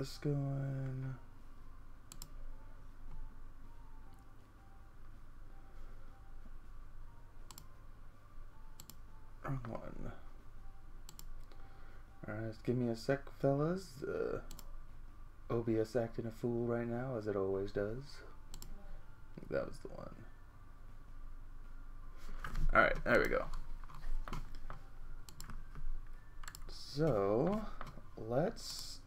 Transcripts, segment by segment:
this going. Wrong one. Alright, give me a sec, fellas. OBS acting a fool right now, as it always does. I think that was the one. Alright, there we go. So, let's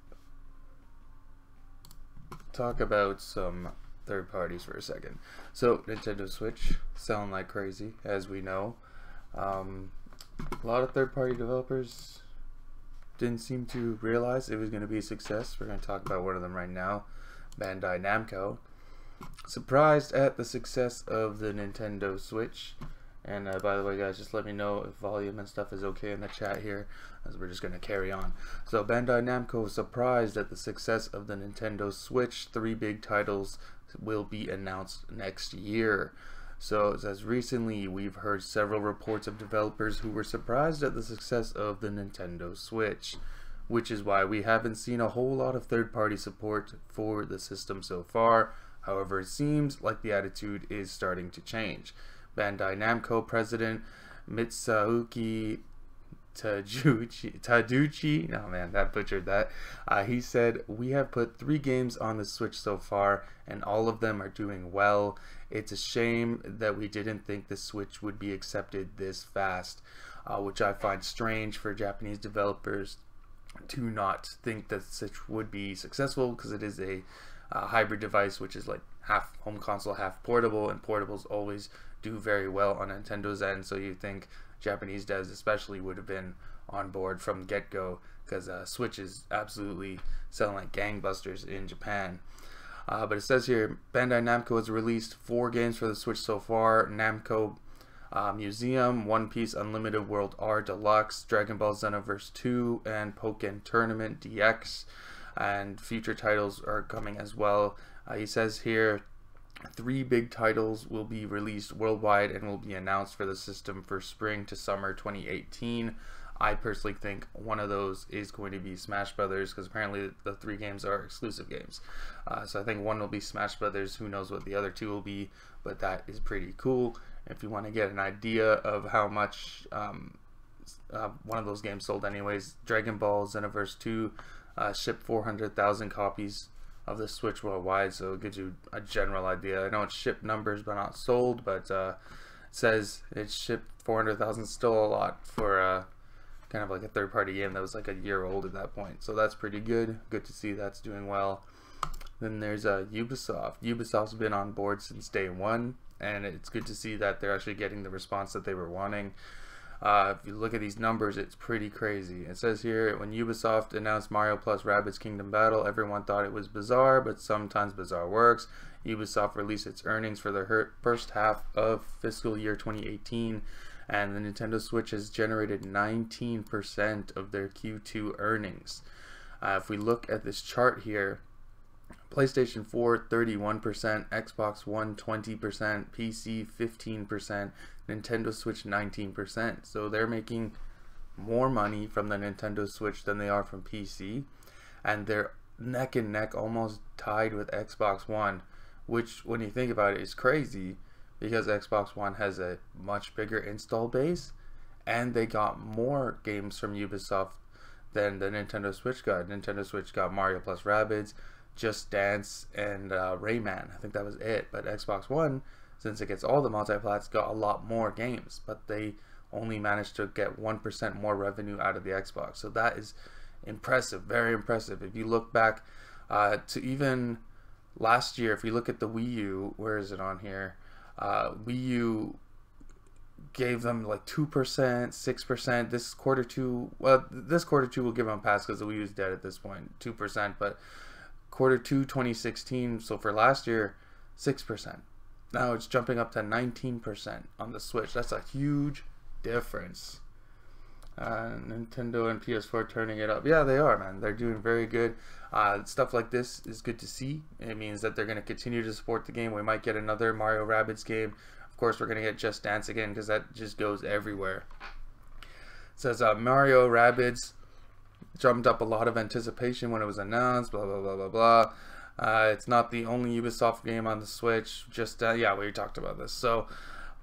talk about some third parties for a second. So, Nintendo Switch, selling like crazy, as we know. A lot of third party developers didn't seem to realize it was going to be a success. We're going to talk about one of them right now, Bandai Namco. Surprised at the success of the Nintendo Switch. And by the way, guys, just let me know if volume and stuff is okay in the chat here, as we're just going to carry on. So Bandai Namco was surprised at the success of the Nintendo Switch. 3 big titles will be announced next year. So it says recently we've heard several reports of developers who were surprised at the success of the Nintendo Switch, which is why we haven't seen a whole lot of third-party support for the system so far. However, it seems like the attitude is starting to change. Bandai Namco president Mitsuaki Taduchi, oh man, that butchered that. He said, "We have put 3 games on the Switch so far, and all of them are doing well. It's a shame that we didn't think the Switch would be accepted this fast," which I find strange for Japanese developers to not think that Switch would be successful, because it is a hybrid device, which is like half home console, half portable, and portables always do very well on Nintendo's end. So you think Japanese devs especially would have been on board from get-go, because Switch is absolutely selling like gangbusters in Japan. But it says here, Bandai Namco has released 4 games for the Switch so far: Namco Museum, One Piece Unlimited World R Deluxe, Dragon Ball Xenoverse 2, and Pokken Tournament DX. And future titles are coming as well. He says here, 3 big titles will be released worldwide and will be announced for the system for spring to summer 2018. I personally think one of those is going to be Smash Brothers, because apparently the 3 games are exclusive games. So I think one will be Smash Brothers. Who knows what the other 2 will be, but that is pretty cool. If you want to get an idea of how much one of those games sold anyways, Dragon Ball Xenoverse 2 shipped 400,000 copies of the Switch worldwide, so it gives you a general idea. I know it's shipped numbers but not sold, but it says it shipped 400,000, still a lot for kind of like a third-party game that was like a year old at that point. So that's pretty good. Good to see that's doing well. Then there's Ubisoft. Ubisoft's been on board since day one, and it's good to see that they're actually getting the response that they were wanting. If you look at these numbers, it's pretty crazy. It says here, when Ubisoft announced Mario plus Rabbids Kingdom Battle, everyone thought it was bizarre, but sometimes bizarre works. Ubisoft released its earnings for the first half of fiscal year 2018, and the Nintendo Switch has generated 19% of their Q2 earnings. If we look at this chart here, PlayStation 4 31%, Xbox One 20%, PC 15%, Nintendo Switch 19%. So they're making more money from the Nintendo Switch than they are from PC, and they're neck and neck, almost tied with Xbox One, which when you think about it is crazy, because Xbox One has a much bigger install base, and they got more games from Ubisoft than the Nintendo Switch got. Nintendo Switch got Mario plus Rabbids, Just Dance, and Rayman. I think that was it. But Xbox One, since it gets all the multiplats, got a lot more games, but they only managed to get 1% more revenue out of the Xbox. So that is impressive, very impressive. If you look back to even last year, if you look at the Wii U, where is it on here? Wii U gave them like 2%, 6%. This quarter 2, well, this quarter 2 will give them a pass because the Wii U is dead at this point, 2%. But quarter 2 2016, so for last year, 6%. Now it's jumping up to 19% on the Switch. That's a huge difference. Nintendo and PS4 turning it up. Yeah, they are, man. They're doing very good. Stuff like this is good to see. It means that they're going to continue to support the game. We might get another Mario Rabbids game. Of course, we're going to get Just Dance again, because that just goes everywhere. It says Mario Rabbids drummed up a lot of anticipation when it was announced, blah blah blah blah blah. It's not the only Ubisoft game on the Switch, just yeah, we talked about this. So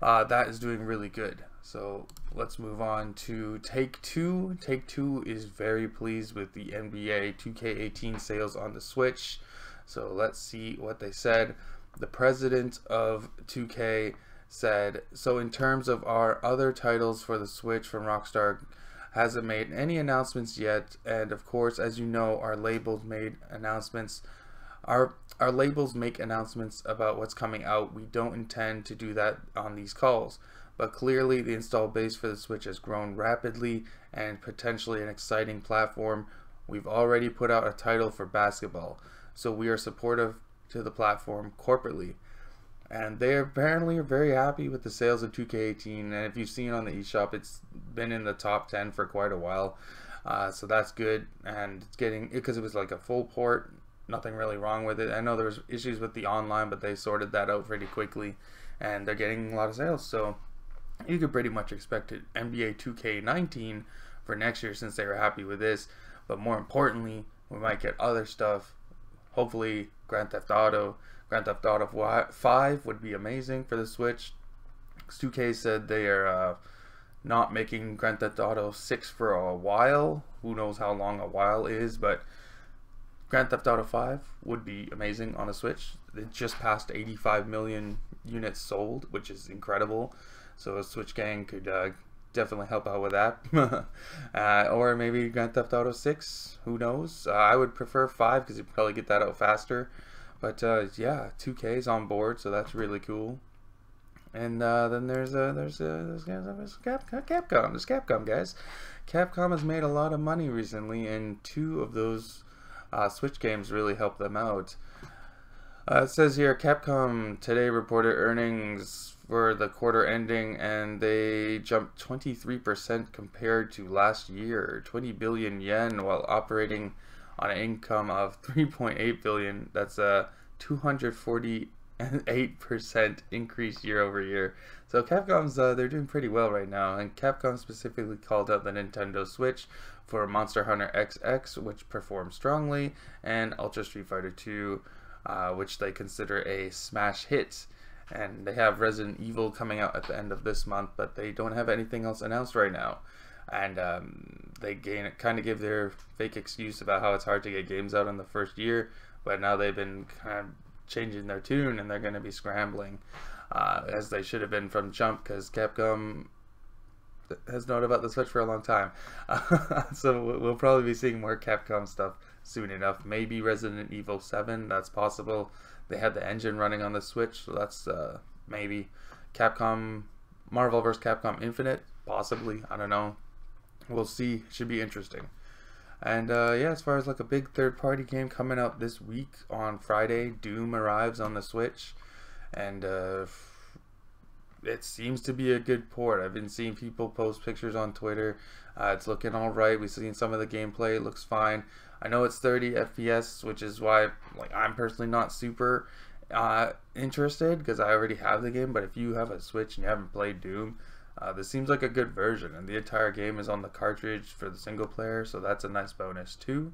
that is doing really good. So let's move on to Take-Two. Take-Two is very pleased with the NBA 2K18 sales on the Switch. So let's see what they said. The president of 2K said, so in terms of our other titles for the Switch from Rockstar, hasn't made any announcements yet, and of course, as you know, our labels make announcements about what's coming out. We don't intend to do that on these calls, but clearly the install base for the Switch has grown rapidly and potentially an exciting platform. We've already put out a title for basketball, so we are supportive to the platform corporately. And they apparently are very happy with the sales of 2K18, and if you've seen on the eShop, it's been in the top 10 for quite a while. So that's good, and it's getting, because it was like a full port, nothing really wrong with it. I know there was issues with the online, but they sorted that out pretty quickly, and they're getting a lot of sales. So you could pretty much expect it NBA 2K19 for next year, since they were happy with this. But more importantly, we might get other stuff. Hopefully Grand Theft Auto 5 would be amazing for the Switch. 2K said they are not making Grand Theft Auto 6 for a while. Who knows how long a while is, but Grand Theft Auto 5 would be amazing on the Switch. It just passed 85 million units sold, which is incredible. So a Switch gang could definitely help out with that. Or maybe Grand Theft Auto 6, who knows. I would prefer 5 because you probably get that out faster. But yeah, 2K is on board, so that's really cool. And then there's Capcom. There's Capcom, guys. Capcom has made a lot of money recently, and 2 of those Switch games really helped them out. It says here, Capcom today reported earnings for the quarter ending, and they jumped 23% compared to last year, 20 billion yen, while operating on an income of 3.8 billion. That's a 248% increase year over year. So Capcom's they're doing pretty well right now, and Capcom specifically called out the Nintendo Switch for Monster Hunter XX, which performed strongly, and Ultra Street Fighter 2, which they consider a smash hit. And they have Resident Evil coming out at the end of this month, but they don't have anything else announced right now. And they kind of give their fake excuse about how it's hard to get games out in the first year, but now they've been kind of changing their tune, and they're going to be scrambling, as they should have been from jump, because Capcom has known about the Switch for a long time. So we'll probably be seeing more Capcom stuff soon enough. Maybe Resident Evil 7, that's possible. They had the engine running on the Switch, so that's maybe. Capcom, Marvel vs. Capcom Infinite, possibly, I don't know. We'll see. Should be interesting. And yeah, as far as like a big third-party game coming out this week on Friday, Doom arrives on the Switch, and it seems to be a good port. I've been seeing people post pictures on Twitter. It's looking all right. We've seen some of the gameplay. It looks fine. I know it's 30 FPS, which is why I'm personally not super interested, because I already have the game. But if you have a Switch and you haven't played Doom, this seems like a good version, and the entire game is on the cartridge for the single player, so that's a nice bonus too.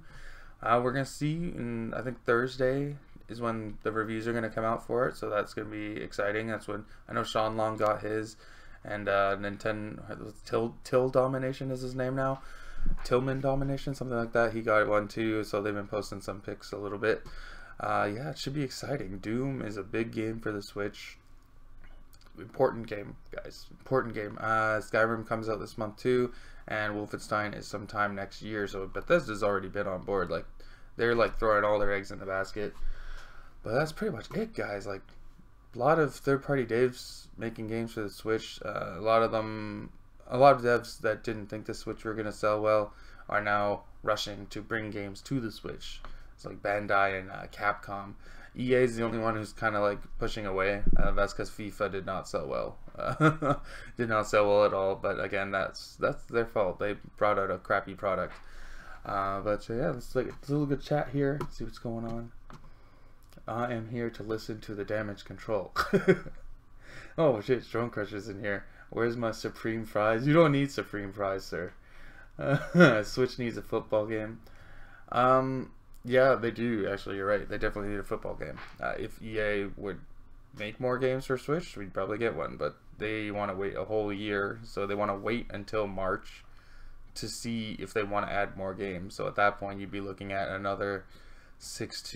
We're gonna see, I think Thursday is when the reviews are gonna come out for it, so that's gonna be exciting. That's when I know Sean Long got his, and Nintendo Till Domination is his name now, Tillman Domination, something like that. He got one too, so they've been posting some pics a little bit. Yeah, it should be exciting. Doom is a big game for the Switch. Important game, guys. Important game. Skyrim comes out this month too, and Wolfenstein is sometime next year. So Bethesda's already been on board. Like, they're like throwing all their eggs in the basket. But that's pretty much it, guys. Like, a lot of third-party devs making games for the Switch. A lot of devs that didn't think the Switch were gonna sell well are now rushing to bring games to the Switch. It's like Bandai and Capcom. EA is the only one who's kind of like pushing away. That's because FIFA did not sell well. Did not sell well at all. But again, that's their fault. They brought out a crappy product. But yeah, let's take a little good chat here. See what's going on. I am here to listen to the damage control. Oh shit, Drone Crusher's in here. Where's my supreme fries? You don't need supreme fries, sir. Switch needs a football game. Yeah, they do. Actually, you're right. They definitely need a football game. If EA would make more games for Switch, we'd probably get one. But they want to wait a whole year, so they want to wait until March to see if they want to add more games. So at that point, you'd be looking at another 6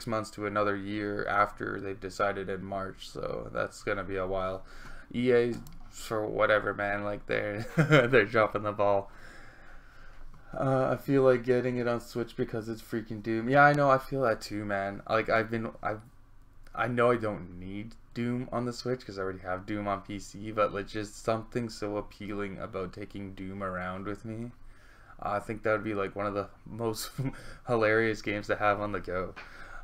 months to another year after they've decided in March. So that's gonna be a while. EA, for whatever, man, like they're they're dropping the ball. I feel like getting it on Switch because it's freaking Doom. Yeah, I know. I feel that too, man. Like I know I don't need Doom on the Switch because I already have Doom on PC, but like just something so appealing about taking Doom around with me. I think that would be like one of the most hilarious games to have on the go.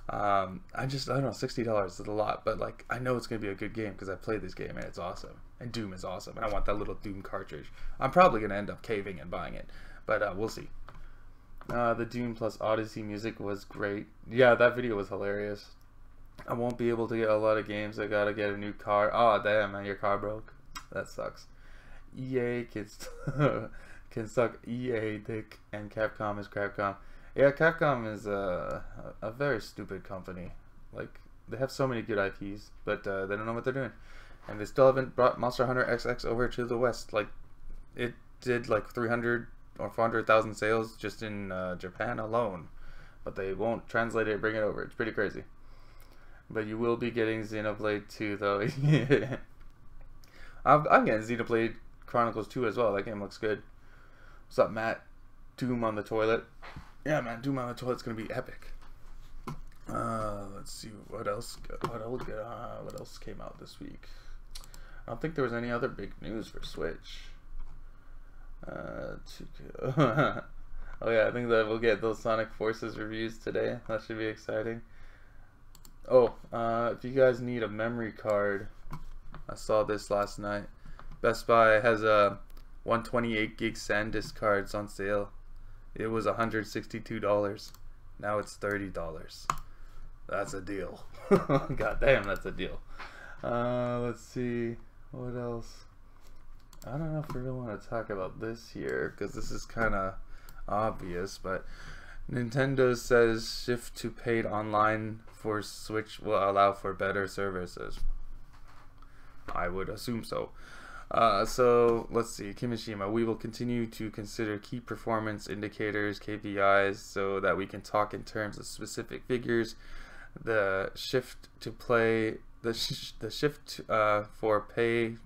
I don't know, $60 is a lot, but like I know it's gonna be a good game because I played this game and it's awesome. And Doom is awesome, and I want that little Doom cartridge. I'm probably gonna end up caving and buying it, but we'll see. The Doom plus Odyssey music was great. Yeah, that video was hilarious. I won't be able to get a lot of games. I gotta get a new car. Oh damn, man, your car broke. That sucks. EA can suck EA dick, and Capcom is Capcom. Yeah, Capcom is a very stupid company. Like, they have so many good IPs, but they don't know what they're doing. And they still haven't brought Monster Hunter XX over to the West. Like, it did like 300 or 400,000 sales just in Japan alone. But they won't translate it and bring it over. It's pretty crazy. But you will be getting Xenoblade 2, though. I'm getting Xenoblade Chronicles 2 as well. That game looks good. What's up, Matt? Doom on the toilet. Yeah, man, Doom on the toilet's gonna be epic. Let's see what else. What else came out this week? I don't think there was any other big news for Switch. Oh yeah, I think that we'll get those Sonic Forces reviews today. That should be exciting. Oh, if you guys need a memory card, I saw this last night. Best Buy has a 128 gig SanDisk cards on sale. It was $162. Now it's $30. That's a deal. God damn, that's a deal. Let's see what else. I don't know if we really want to talk about this here because this is kind of obvious, but Nintendo says shift to paid online for Switch will allow for better services. I would assume so. So let's see, Kimishima, we will continue to consider key performance indicators, KPIs, so that we can talk in terms of specific figures. The shift to play, the shift for pay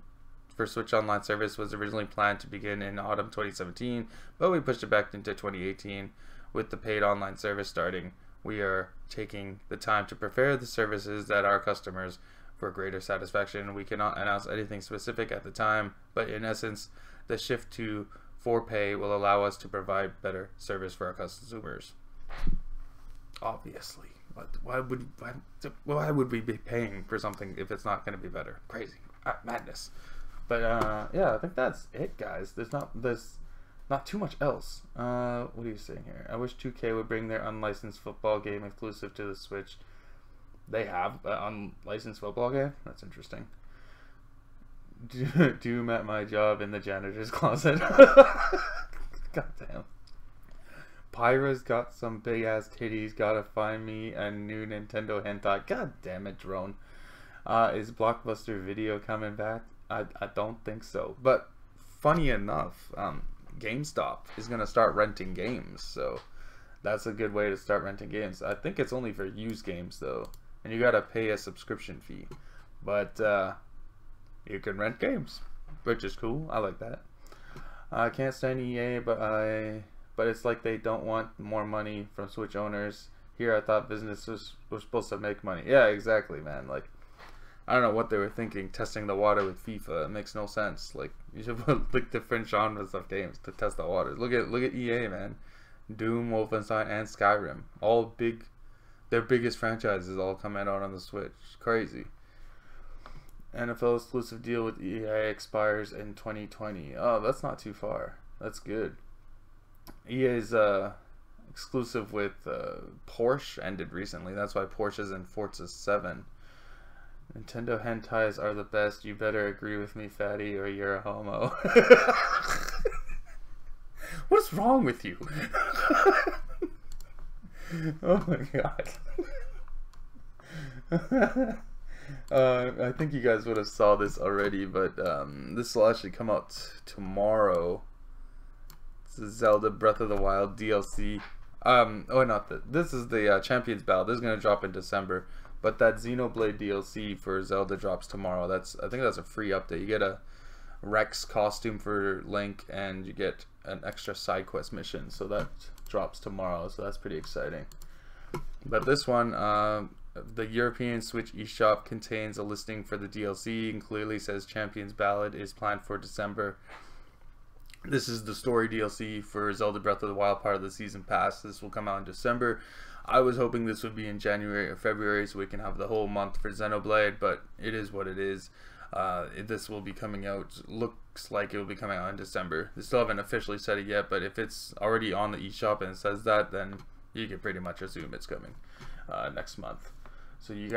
for Switch Online service was originally planned to begin in autumn 2017, but we pushed it back into 2018. With the paid online service starting, we are taking the time to prepare the services that our customers for greater satisfaction. We cannot announce anything specific at the time, but in essence, the shift to for pay will allow us to provide better service for our consumers. Obviously, why would we be paying for something if it's not going to be better? Crazy, madness. But yeah, I think that's it, guys. There's not too much else. What are you saying here? I wish 2K would bring their unlicensed football game exclusive to the Switch. They have an unlicensed football game? That's interesting. Doom at my job in the janitor's closet. God damn. Pyra's got some big ass titties. Gotta find me a new Nintendo hentai. God damn it, drone. Is Blockbuster Video coming back? I don't think so. But funny enough, GameStop is gonna start renting games, so that's a good way to start renting games. I think it's only for used games though, and you gotta pay a subscription fee, but you can rent games, which is cool. I like that. I can't stand EA, but it's like they don't want more money from Switch owners. Here, I thought businesses were supposed to make money. Yeah, exactly, man. Like, I don't know what they were thinking, testing the water with FIFA. It makes no sense. Like, you should put like different genres of games to test the waters. Look at EA, man. Doom, Wolfenstein, and Skyrim. All big, their biggest franchises all coming out on the Switch. Crazy. NFL exclusive deal with EA expires in 2020. Oh, that's not too far. That's good. EA's exclusive with Porsche ended recently. That's why Porsche's in Forza 7. Nintendo hentais are the best. You better agree with me, fatty, or you're a homo. What's wrong with you? Oh my god. I think you guys would have saw this already, but this will actually come out tomorrow. This is Zelda Breath of the Wild DLC. This is the Champions Battle. This is gonna drop in December, but that Xenoblade DLC for Zelda drops tomorrow. I think that's a free update. You get a Rex costume for Link, and you get an extra side quest mission. So that drops tomorrow. So that's pretty exciting. But this one, the European Switch eShop contains a listing for the DLC and clearly says Champions Ballad is planned for December. This is the story DLC for Zelda Breath of the Wild, part of the season pass. This will come out in December. I was hoping this would be in January or February so we can have the whole month for Xenoblade, but it is what it is. This will be coming out, looks like it will be coming out in December. They still haven't officially said it yet, but if it's already on the eShop and it says that, then you can pretty much assume it's coming next month. So you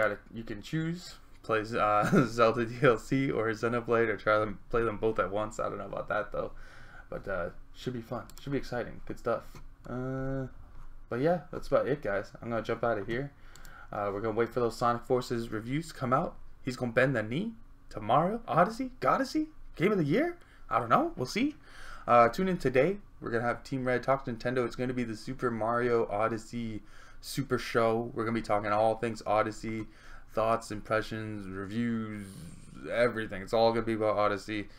can choose, play Zelda DLC or Xenoblade, or play them both at once. I don't know about that though. But should be fun. Should be exciting. Good stuff. But yeah, that's about it, guys. I'm going to jump out of here. We're going to wait for those Sonic Forces reviews to come out. He's going to bend the knee tomorrow. Odyssey? Godyssey? Game of the Year? I don't know. We'll see. Tune in today. We're going to have Team Red talk Nintendo. It's going to be the Super Mario Odyssey Super Show. We're going to be talking all things Odyssey. Thoughts, impressions, reviews, everything. It's all going to be about Odyssey.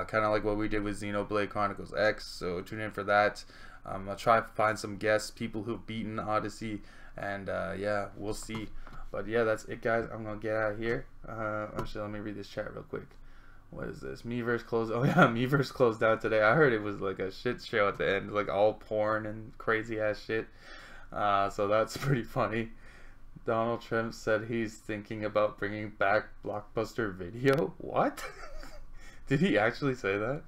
Kind of like what we did with Xenoblade Chronicles X, so tune in for that. I'll try to find some guests, people who've beaten Odyssey, and yeah, we'll see. But yeah, that's it, guys. I'm gonna get out of here. Actually, let me read this chat real quick. What is this? Miiverse closed. Oh yeah, Miiverse closed down today. I heard it was like a shit show at the end, like all porn and crazy ass shit. So that's pretty funny. Donald Trump said he's thinking about bringing back Blockbuster Video. What? Did he actually say that?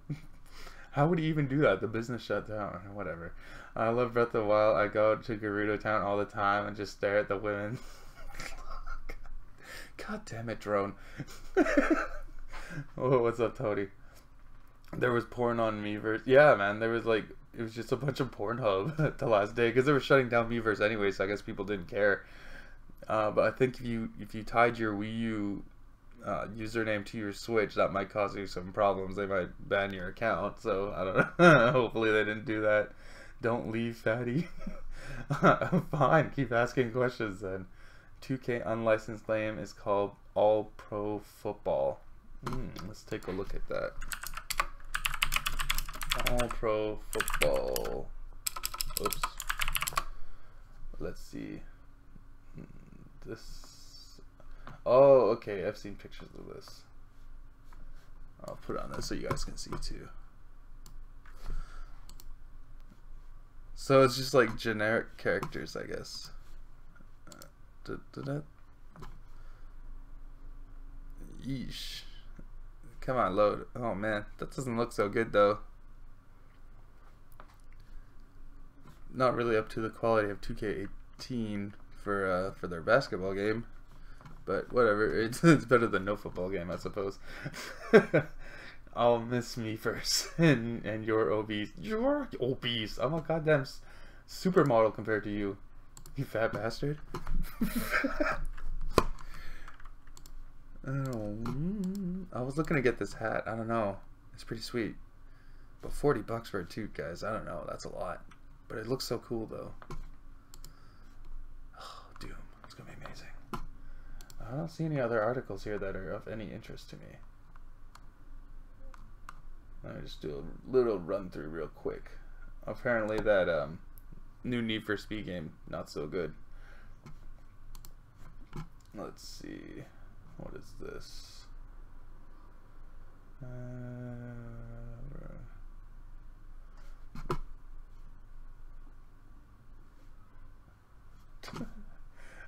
How would he even do that? The business shut down. Whatever. I love Breath of the Wild. I go to Gerudo Town all the time and just stare at the women. God damn it, Drone. Oh, what's up, Toady? There was porn on Miiverse. Yeah, man. There was like, it was just a bunch of Pornhub the last day because they were shutting down Miiverse anyway, so I guess people didn't care. But I think if you tied your Wii U username to your Switch, that might cause you some problems. They might ban your account, so I don't know. Hopefully they didn't do that. Don't leave, fatty. Fine, keep asking questions then. 2K unlicensed name is called All Pro Football. Let's take a look at that. All Pro Football. Oops. Let's see. This. Oh, okay. I've seen pictures of this. I'll put it on this so you guys can see too. So it's just like generic characters, I guess. Yeesh. Come on, load. Oh man, that doesn't look so good though. Not really up to the quality of 2K18 for their basketball game. But whatever, it's better than no football game, I suppose. I'll miss me first, and you're obese. You're obese. I'm a goddamn supermodel compared to you, you fat bastard. Oh, I was looking to get this hat. I don't know. It's pretty sweet, but $40 for it too, guys. I don't know. That's a lot, but it looks so cool though. Oh, Doom. It's gonna be amazing. I don't see any other articles here that are of any interest to me. Let me just do a little run through real quick. Apparently that new Need for Speed game, not so good. Let's see. What is this?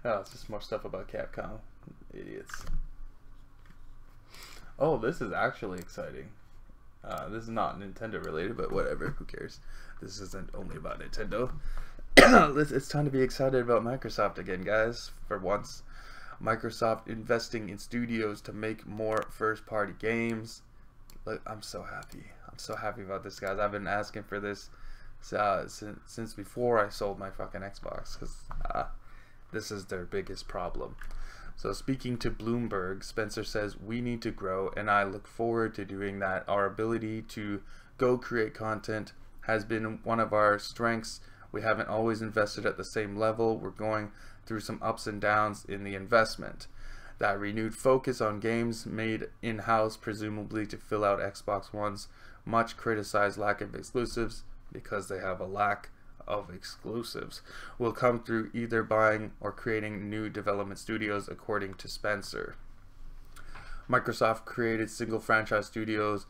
Oh, it's just more stuff about Capcom. Idiots. Oh, this is actually exciting. This is not Nintendo related, but whatever. Who cares? This isn't only about Nintendo. It's time to be excited about Microsoft again, guys. For once. Microsoft investing in studios to make more first-party games. Look, I'm so happy. I'm so happy about this, guys. I've been asking for this since before I sold my fucking Xbox, because this is their biggest problem. So speaking to Bloomberg, Spencer says, we need to grow, and I look forward to doing that. Our ability to go create content has been one of our strengths. We haven't always invested at the same level. We're going through some ups and downs in the investment. That renewed focus on games made in-house, presumably to fill out Xbox One's much criticized lack of exclusives, because they have a lack of exclusives, will come through either buying or creating new development studios, according to Spencer. Microsoft created single franchise studios,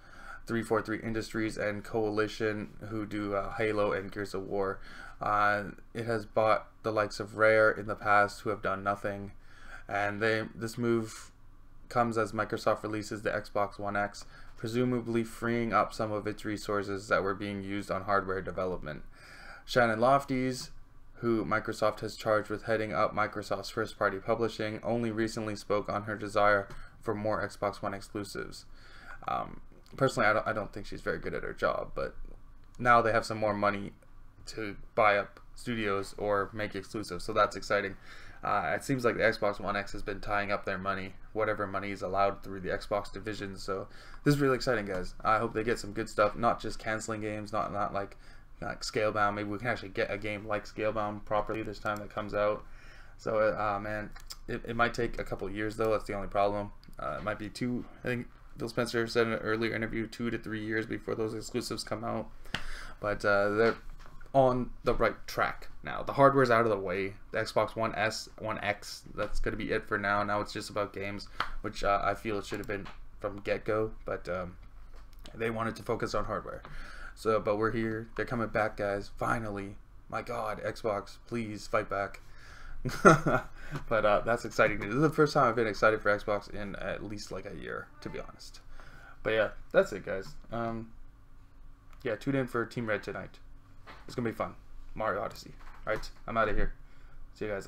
343 Industries and Coalition, who do Halo and Gears of War. It has bought the likes of Rare in the past, who have done nothing, and this move comes as Microsoft releases the Xbox One X, presumably freeing up some of its resources that were being used on hardware development. Shannon Lofties, who Microsoft has charged with heading up Microsoft's first-party publishing, only recently spoke on her desire for more Xbox One exclusives. Personally, I don't think she's very good at her job, but now they have some more money to buy up studios or make exclusives, so that's exciting. It seems like the Xbox One X has been tying up their money, whatever money is allowed through the Xbox division, so this is really exciting, guys. I hope they get some good stuff, not just canceling games, not like Scalebound. Maybe we can actually get a game like Scalebound properly this time that comes out. So man, it might take a couple years though. That's the only problem. It might be I think Phil Spencer said in an earlier interview, 2 to 3 years before those exclusives come out. But they're on the right track now. The hardware's out of the way. The Xbox One S, One X, that's going to be it for now. Now it's just about games, which I feel it should have been from get-go, but they wanted to focus on hardware. So, but we're here. They're coming back, guys. Finally. My God, Xbox, please fight back. But that's exciting news. This is the first time I've been excited for Xbox in at least like a year, to be honest. But yeah, that's it, guys. Yeah, tune in for Team Red tonight. It's gonna be fun. Mario Odyssey. Alright, I'm out of here. See you guys later.